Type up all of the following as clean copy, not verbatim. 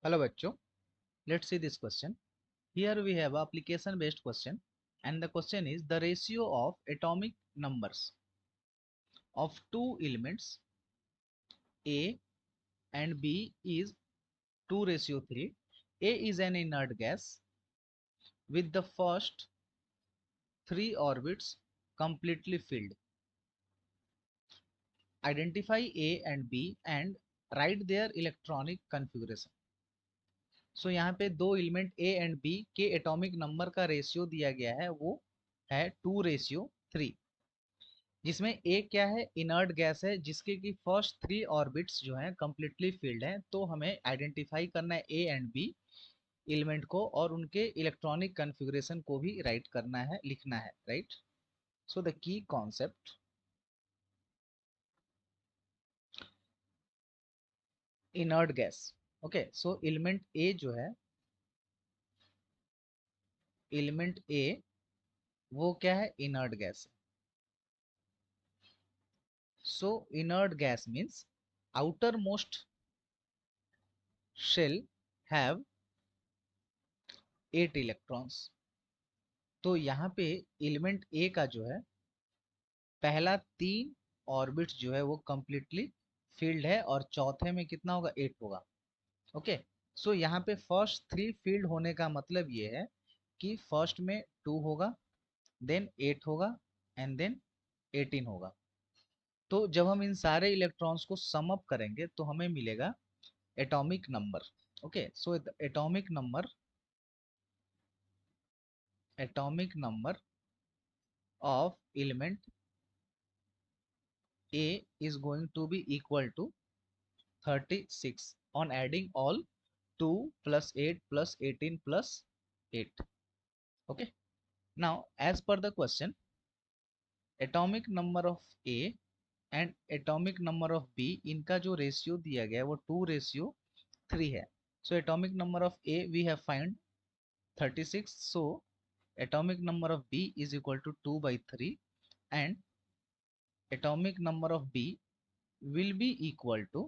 Hello bachcho, let's see this question. Here we have application based question and the question is the ratio of atomic numbers of two elements A and B is 2:3. A is an inert gas with the first three orbits completely filled. Identify A and B and write their electronic configuration. सो यहाँ पे दो element A and B के atomic number का ratio दिया गया है, वो है 2:3, जिसमें ए क्या है, इनर्ट गैस है जिसके की फर्स्ट थ्री ऑर्बिट्स जो हैं कंप्लीटली फिल्ड हैं। तो हमें आइडेंटिफाई करना है ए एंड बी एलिमेंट को और उनके इलेक्ट्रॉनिक कॉन्फ़िगरेशन को भी राइट करना है, लिखना है, right. So the key concept, inert gas. Okay, so element A जो है, एलिमेंट ए वो क्या है, inert gas. So inert gas means outermost shell have 8 electrons। तो यहाँ पे एलिमेंट ए का जो है पहला तीन ऑर्बिट्स जो है वो कंप्लीटली फील्ड है और चौथे में कितना होगा, 8 होगा। ओके, सो यहाँ पे फर्स्ट थ्री फील्ड होने का मतलब ये है कि फर्स्ट में 2 होगा, देन 8 होगा एंड देन 18 होगा। तो जब हम इन सारे इलेक्ट्रॉन्स को सम अप करेंगे तो हमें मिलेगा atomic number। Okay, so the atomic number of element A is going to be equal to 36 on adding all 2 plus 8 plus 18 plus 8। Okay, now as per the question, atomic number of A and atomic number of B इनका जो ratio दिया गया है वो 2:3 है। So atomic number of A we have find 36, so atomic number of B is equal to 2/3 and atomic number of B will be equal to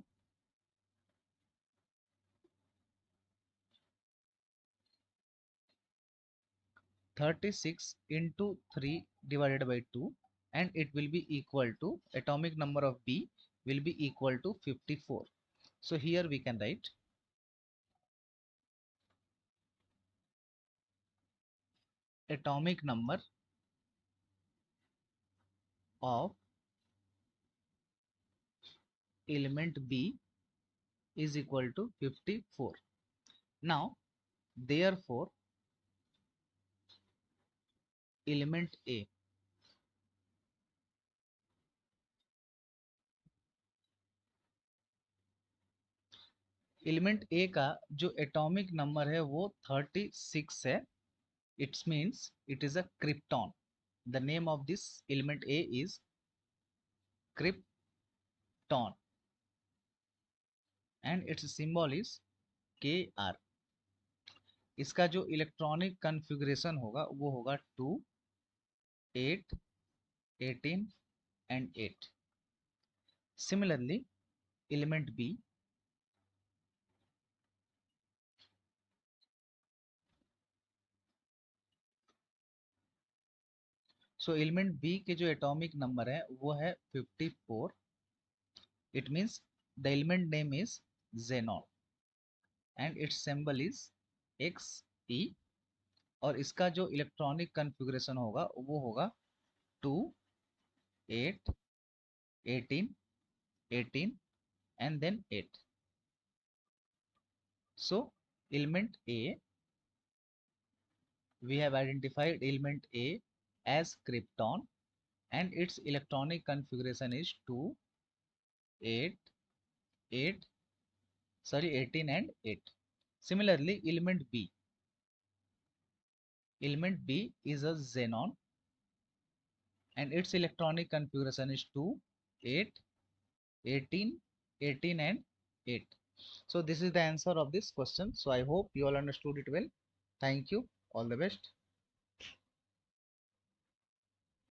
36 into 3 divided by 2 and it will be equal to, atomic number of B will be equal to 54। So here we can write atomic number of element B is equal to 54। Now therefore element A, element A का जो atomic number है वो 36 है। It means it is a krypton। The name of this element A is krypton and its symbol is Kr। इसका जो electronic configuration होगा वो होगा 2, 8, 18 and 8। Similarly element B, so element B के जो एटॉमिक नंबर है वो है 54। It means the element name is xenon and its symbol is Xe और इसका जो इलेक्ट्रॉनिक कॉन्फ़िगरेशन होगा वो होगा 2, 8, 18, 18 and then 8। So element A, we have identified element A as krypton and its electronic configuration is 2, 8, 8, sorry 18 and 8। Similarly element B is a xenon and its electronic configuration is 2, 8, 18, 18 and 8। So this is the answer of this question. So I hope you all understood it well. Thank you. All the best.